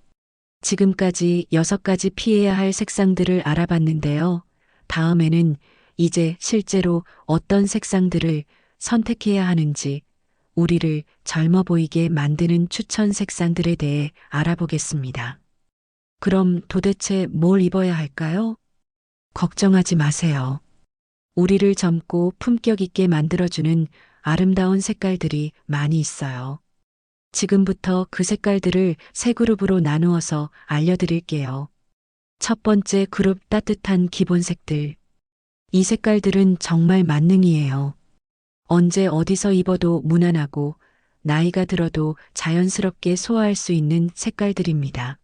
지금까지 6가지 피해야 할 색상들을 알아봤는데요. 다음에는 이제 실제로 어떤 색상들을 선택해야 하는지 우리를 젊어 보이게 만드는 추천 색상들에 대해 알아보겠습니다. 그럼 도대체 뭘 입어야 할까요? 걱정하지 마세요. 우리를 젊고 품격 있게 만들어주는 아름다운 색깔들이 많이 있어요. 지금부터 그 색깔들을 세 그룹으로 나누어서 알려드릴게요. 첫 번째 그룹 따뜻한 기본색들. 이 색깔들은 정말 만능이에요. 언제 어디서 입어도 무난하고 나이가 들어도 자연스럽게 소화할 수 있는 색깔들입니다.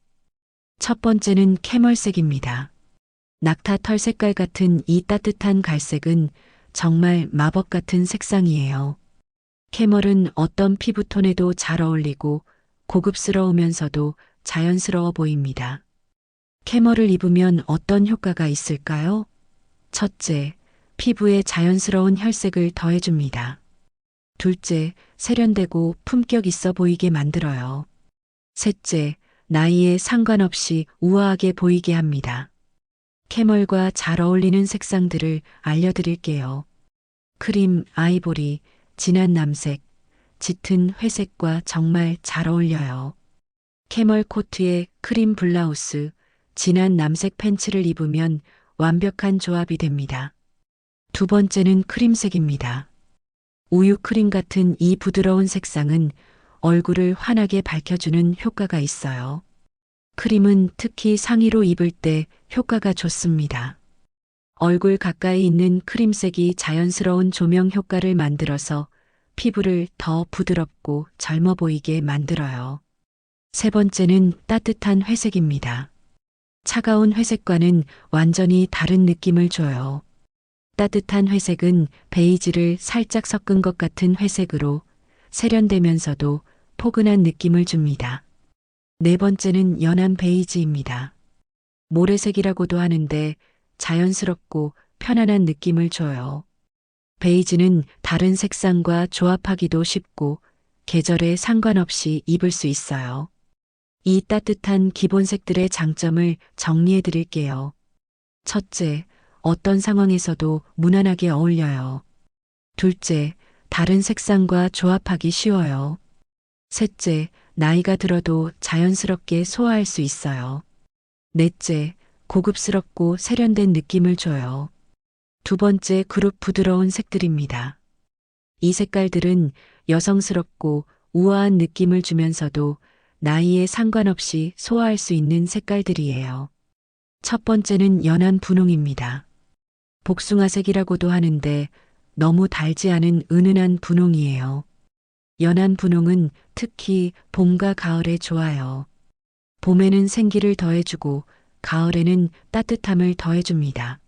첫 번째는 캐멀색입니다. 낙타 털 색깔 같은 이 따뜻한 갈색은 정말 마법 같은 색상이에요. 캐멀은 어떤 피부톤에도 잘 어울리고 고급스러우면서도 자연스러워 보입니다. 캐멀을 입으면 어떤 효과가 있을까요? 첫째, 피부에 자연스러운 혈색을 더해줍니다. 둘째, 세련되고 품격 있어 보이게 만들어요. 셋째, 나이에 상관없이 우아하게 보이게 합니다. 캐멀과 잘 어울리는 색상들을 알려드릴게요. 크림, 아이보리, 진한 남색, 짙은 회색과 정말 잘 어울려요. 캐멀 코트에 크림 블라우스, 진한 남색 팬츠를 입으면 완벽한 조합이 됩니다. 두 번째는 크림색입니다. 우유 크림 같은 이 부드러운 색상은 얼굴을 환하게 밝혀주는 효과가 있어요. 크림은 특히 상의로 입을 때 효과가 좋습니다. 얼굴 가까이 있는 크림색이 자연스러운 조명 효과를 만들어서 피부를 더 부드럽고 젊어 보이게 만들어요. 세 번째는 따뜻한 회색입니다. 차가운 회색과는 완전히 다른 느낌을 줘요. 따뜻한 회색은 베이지를 살짝 섞은 것 같은 회색으로 세련되면서도 포근한 느낌을 줍니다. 네 번째는 연한 베이지입니다. 모래색이라고도 하는데 자연스럽고 편안한 느낌을 줘요. 베이지는 다른 색상과 조합하기도 쉽고 계절에 상관없이 입을 수 있어요. 이 따뜻한 기본색들의 장점을 정리해 드릴게요. 첫째, 어떤 상황에서도 무난하게 어울려요. 둘째, 다른 색상과 조합하기 쉬워요. 셋째, 나이가 들어도 자연스럽게 소화할 수 있어요. 넷째, 고급스럽고 세련된 느낌을 줘요. 두 번째 그룹 부드러운 색들입니다. 이 색깔들은 여성스럽고 우아한 느낌을 주면서도 나이에 상관없이 소화할 수 있는 색깔들이에요. 첫 번째는 연한 분홍입니다. 복숭아색이라고도 하는데 너무 달지 않은 은은한 분홍이에요. 연한 분홍은 특히 봄과 가을에 좋아요. 봄에는 생기를 더해주고 가을에는 따뜻함을 더해줍니다.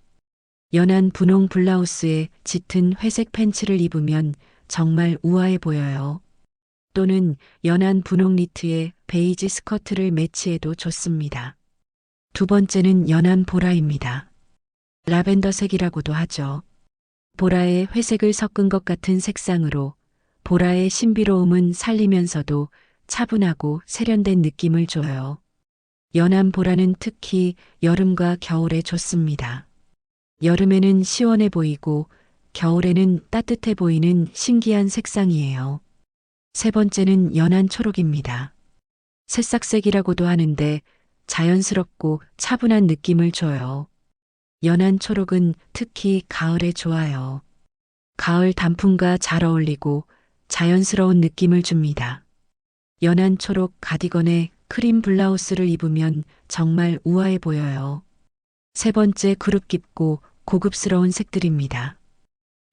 연한 분홍 블라우스에 짙은 회색 팬츠를 입으면 정말 우아해 보여요. 또는 연한 분홍 니트에 베이지 스커트를 매치해도 좋습니다. 두 번째는 연한 보라입니다. 라벤더색이라고도 하죠. 보라에 회색을 섞은 것 같은 색상으로 보라의 신비로움은 살리면서도 차분하고 세련된 느낌을 줘요. 연한 보라는 특히 여름과 겨울에 좋습니다. 여름에는 시원해 보이고 겨울에는 따뜻해 보이는 신기한 색상이에요. 세 번째는 연한 초록입니다. 새싹색이라고도 하는데 자연스럽고 차분한 느낌을 줘요. 연한 초록은 특히 가을에 좋아요. 가을 단풍과 잘 어울리고 자연스러운 느낌을 줍니다. 연한 초록 가디건에 크림 블라우스를 입으면 정말 우아해 보여요. 세 번째 그룹 깊고 고급스러운 색들입니다.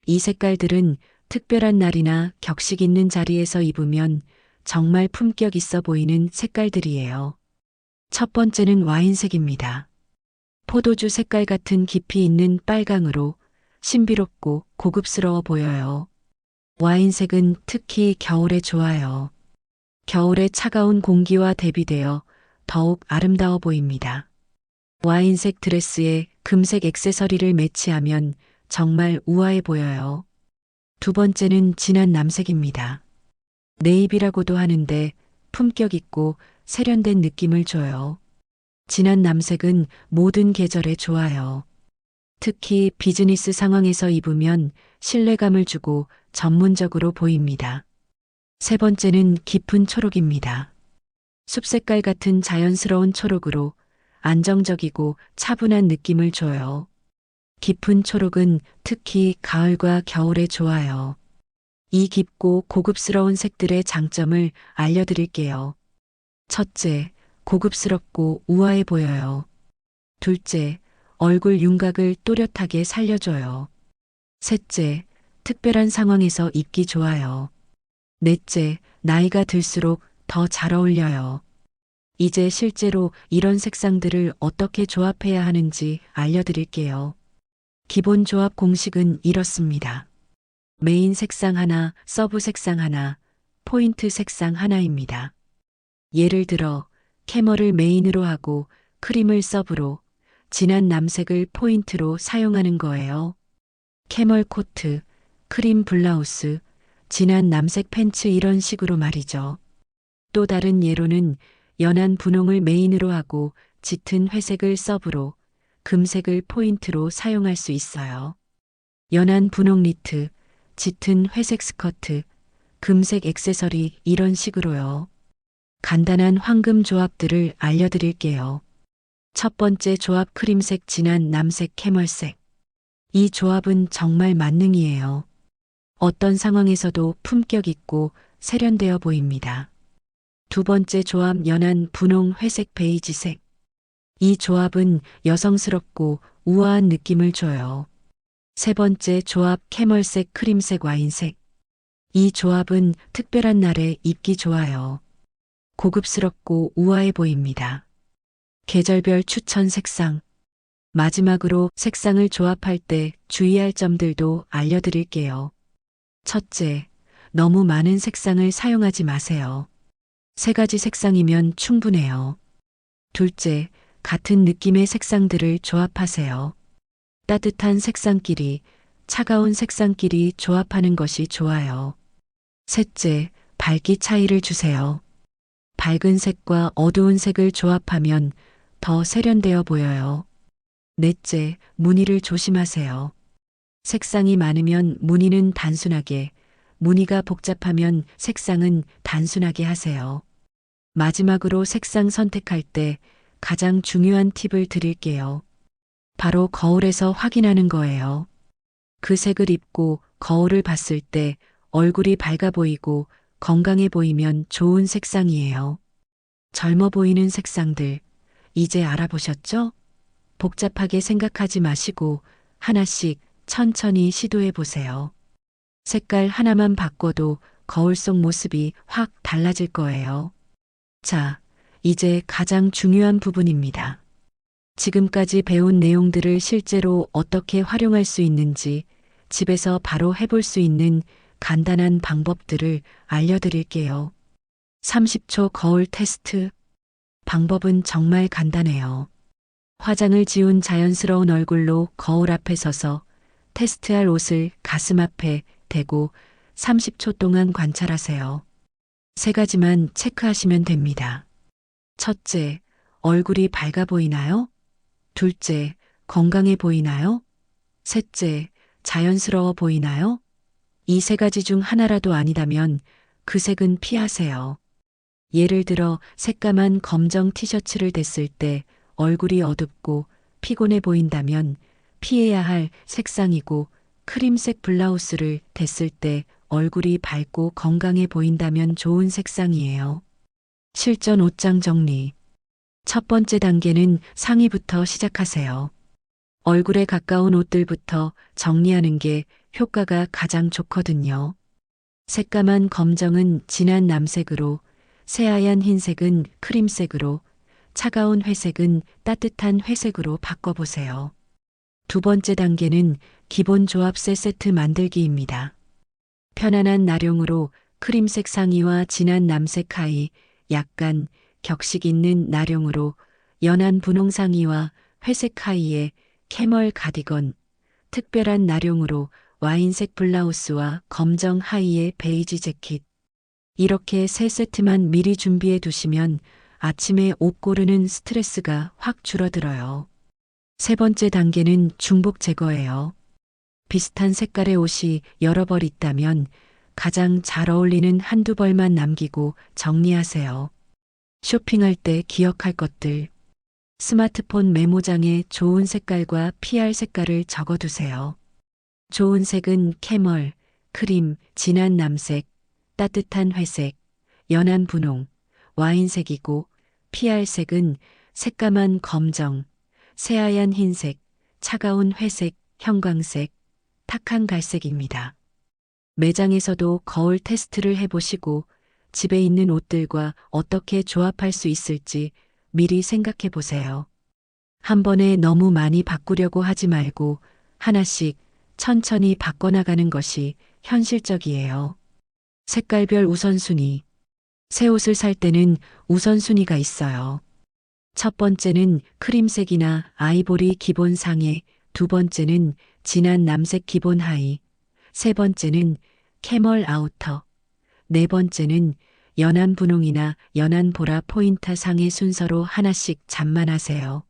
이 색깔들은 특별한 날이나 격식 있는 자리에서 입으면 정말 품격 있어 보이는 색깔들이에요. 첫 번째는 와인색입니다. 포도주 색깔 같은 깊이 있는 빨강으로 신비롭고 고급스러워 보여요. 와인색은 특히 겨울에 좋아요. 겨울의 차가운 공기와 대비되어 더욱 아름다워 보입니다. 와인색 드레스에 금색 액세서리를 매치하면 정말 우아해 보여요. 두 번째는 진한 남색입니다. 네이비라고도 하는데 품격 있고 세련된 느낌을 줘요. 진한 남색은 모든 계절에 좋아요. 특히 비즈니스 상황에서 입으면 신뢰감을 주고 전문적으로 보입니다. 세 번째는 깊은 초록입니다. 숲색깔 같은 자연스러운 초록으로 안정적이고 차분한 느낌을 줘요. 깊은 초록은 특히 가을과 겨울에 좋아요. 이 깊고 고급스러운 색들의 장점을 알려드릴게요. 첫째, 고급스럽고 우아해 보여요. 둘째, 얼굴 윤곽을 또렷하게 살려줘요. 셋째, 특별한 상황에서 입기 좋아요. 넷째, 나이가 들수록 더 잘 어울려요. 이제 실제로 이런 색상들을 어떻게 조합해야 하는지 알려드릴게요. 기본 조합 공식은 이렇습니다. 메인 색상 하나, 서브 색상 하나, 포인트 색상 하나입니다. 예를 들어 캐머를 메인으로 하고 크림을 서브로, 진한 남색을 포인트로 사용하는 거예요. 캐멀 코트, 크림 블라우스, 진한 남색 팬츠 이런 식으로 말이죠. 또 다른 예로는 연한 분홍을 메인으로 하고 짙은 회색을 서브로, 금색을 포인트로 사용할 수 있어요. 연한 분홍 니트, 짙은 회색 스커트, 금색 액세서리 이런 식으로요. 간단한 황금 조합들을 알려드릴게요. 첫 번째 조합 크림색 진한 남색 캐멀색. 이 조합은 정말 만능이에요. 어떤 상황에서도 품격 있고 세련되어 보입니다. 두 번째 조합 연한 분홍 회색 베이지색. 이 조합은 여성스럽고 우아한 느낌을 줘요. 세 번째 조합 캐멀색 크림색 와인색. 이 조합은 특별한 날에 입기 좋아요. 고급스럽고 우아해 보입니다. 계절별 추천 색상. 마지막으로 색상을 조합할 때 주의할 점들도 알려드릴게요. 첫째, 너무 많은 색상을 사용하지 마세요. 세 가지 색상이면 충분해요. 둘째, 같은 느낌의 색상들을 조합하세요. 따뜻한 색상끼리 차가운 색상끼리 조합하는 것이 좋아요. 셋째, 밝기 차이를 주세요. 밝은 색과 어두운 색을 조합하면 더 세련되어 보여요. 넷째, 무늬를 조심하세요. 색상이 많으면 무늬는 단순하게, 무늬가 복잡하면 색상은 단순하게 하세요. 마지막으로 색상 선택할 때 가장 중요한 팁을 드릴게요. 바로 거울에서 확인하는 거예요. 그 색을 입고 거울을 봤을 때 얼굴이 밝아 보이고 건강해 보이면 좋은 색상이에요. 젊어 보이는 색상들, 이제 알아보셨죠? 복잡하게 생각하지 마시고 하나씩 천천히 시도해 보세요. 색깔 하나만 바꿔도 거울 속 모습이 확 달라질 거예요. 자, 이제 가장 중요한 부분입니다. 지금까지 배운 내용들을 실제로 어떻게 활용할 수 있는지 집에서 바로 해볼 수 있는 간단한 방법들을 알려드릴게요. 30초 거울 테스트. 방법은 정말 간단해요. 화장을 지운 자연스러운 얼굴로 거울 앞에 서서 테스트할 옷을 가슴 앞에 대고 30초 동안 관찰하세요. 세 가지만 체크하시면 됩니다. 첫째, 얼굴이 밝아 보이나요? 둘째, 건강해 보이나요? 셋째, 자연스러워 보이나요? 이 세 가지 중 하나라도 아니다면 그 색은 피하세요. 예를 들어 새까만 검정 티셔츠를 댔을 때 얼굴이 어둡고 피곤해 보인다면 피해야 할 색상이고, 크림색 블라우스를 댔을 때 얼굴이 밝고 건강해 보인다면 좋은 색상이에요. 실전 옷장 정리. 첫 번째 단계는 상의부터 시작하세요. 얼굴에 가까운 옷들부터 정리하는 게 효과가 가장 좋거든요. 새까만 검정은 진한 남색으로, 새하얀 흰색은 크림색으로, 차가운 회색은 따뜻한 회색으로 바꿔보세요. 두 번째 단계는 기본 조합세 세트 만들기입니다. 편안한 나룡으로 크림색 상의와 진한 남색 하의, 약간 격식 있는 나룡으로 연한 분홍 상의와 회색 하의에 캐멀 가디건, 특별한 나룡으로 와인색 블라우스와 검정 하의에 베이지 재킷. 이렇게 세 세트만 미리 준비해 두시면 아침에 옷 고르는 스트레스가 확 줄어들어요. 세 번째 단계는 중복 제거예요. 비슷한 색깔의 옷이 여러 벌 있다면 가장 잘 어울리는 한두 벌만 남기고 정리하세요. 쇼핑할 때 기억할 것들. 스마트폰 메모장에 좋은 색깔과 피할 색깔을 적어두세요. 좋은 색은 캐멀, 크림, 진한 남색, 따뜻한 회색, 연한 분홍, 와인색이고, 피할 색은 새까만 검정, 새하얀 흰색, 차가운 회색, 형광색, 탁한 갈색입니다. 매장에서도 거울 테스트를 해보시고 집에 있는 옷들과 어떻게 조합할 수 있을지 미리 생각해 보세요. 한 번에 너무 많이 바꾸려고 하지 말고 하나씩 천천히 바꿔나가는 것이 현실적이에요. 색깔별 우선순위. 새 옷을 살 때는 우선순위가 있어요. 첫 번째는 크림색이나 아이보리 기본 상의, 두 번째는 진한 남색 기본 하의, 세 번째는 캐멀 아우터, 네 번째는 연한 분홍이나 연한 보라 포인트 상의 순서로 하나씩 잡만하세요.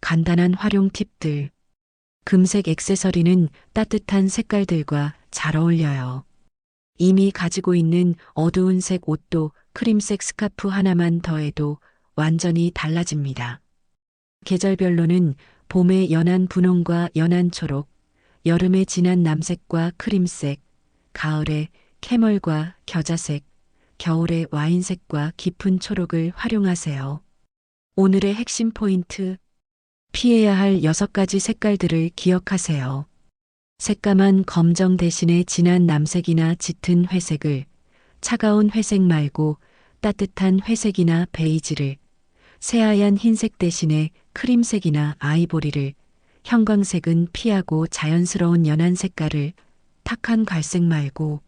간단한 활용 팁들. 금색 액세서리는 따뜻한 색깔들과 잘 어울려요. 이미 가지고 있는 어두운 색 옷도 크림색 스카프 하나만 더해도 완전히 달라집니다. 계절별로는 봄에 연한 분홍과 연한 초록, 여름에 진한 남색과 크림색, 가을에 캐멀과 겨자색, 겨울에 와인색과 깊은 초록을 활용하세요. 오늘의 핵심 포인트. 피해야 할 6가지 색깔들을 기억하세요. 새까만 검정 대신에 진한 남색이나 짙은 회색을, 차가운 회색 말고 따뜻한 회색이나 베이지를, 새하얀 흰색 대신에 크림색이나 아이보리를, 형광색은 피하고 자연스러운 연한 색깔을, 탁한 갈색 말고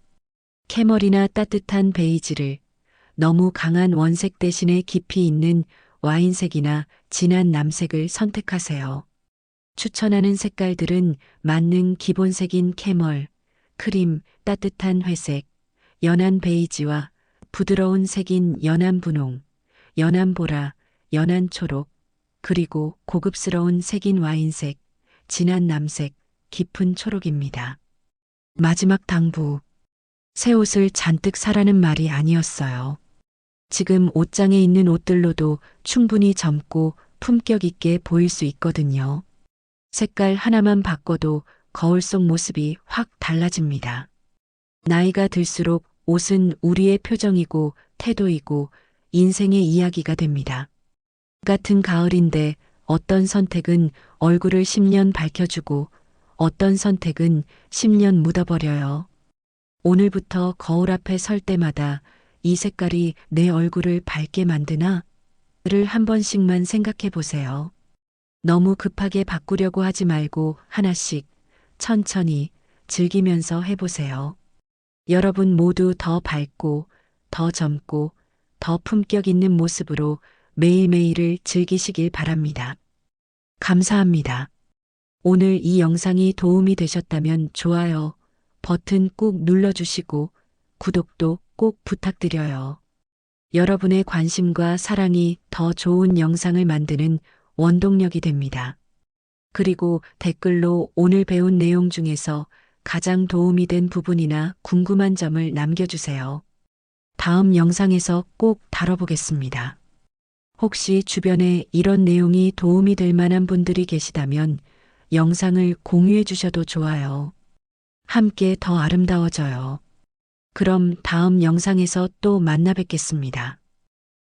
캐멀이나 따뜻한 베이지를, 너무 강한 원색 대신에 깊이 있는 와인색이나 진한 남색을 선택하세요. 추천하는 색깔들은 만능 기본색인 캐멀, 크림, 따뜻한 회색, 연한 베이지와 부드러운 색인 연한 분홍, 연한 보라, 연한 초록, 그리고 고급스러운 색인 와인색, 진한 남색, 깊은 초록입니다. 마지막 당부. 새 옷을 잔뜩 사라는 말이 아니었어요. 지금 옷장에 있는 옷들로도 충분히 젊고 품격 있게 보일 수 있거든요. 색깔 하나만 바꿔도 거울 속 모습이 확 달라집니다. 나이가 들수록 옷은 우리의 표정이고 태도이고 인생의 이야기가 됩니다. 같은 가을인데 어떤 선택은 얼굴을 10년 밝혀주고 어떤 선택은 10년 묻어버려요. 오늘부터 거울 앞에 설 때마다 이 색깔이 내 얼굴을 밝게 만드나? 를 한 번씩만 생각해 보세요. 너무 급하게 바꾸려고 하지 말고 하나씩 천천히 즐기면서 해보세요. 여러분 모두 더 밝고 더 젊고 더 품격 있는 모습으로 매일매일을 즐기시길 바랍니다. 감사합니다. 오늘 이 영상이 도움이 되셨다면 좋아요 버튼 꾹 눌러주시고 구독도 꼭 부탁드려요. 여러분의 관심과 사랑이 더 좋은 영상을 만드는 원동력이 됩니다. 그리고 댓글로 오늘 배운 내용 중에서 가장 도움이 된 부분이나 궁금한 점을 남겨주세요. 다음 영상에서 꼭 다뤄보겠습니다. 혹시 주변에 이런 내용이 도움이 될 만한 분들이 계시다면 영상을 공유해 주셔도 좋아요. 함께 더 아름다워져요. 그럼 다음 영상에서 또 만나 뵙겠습니다.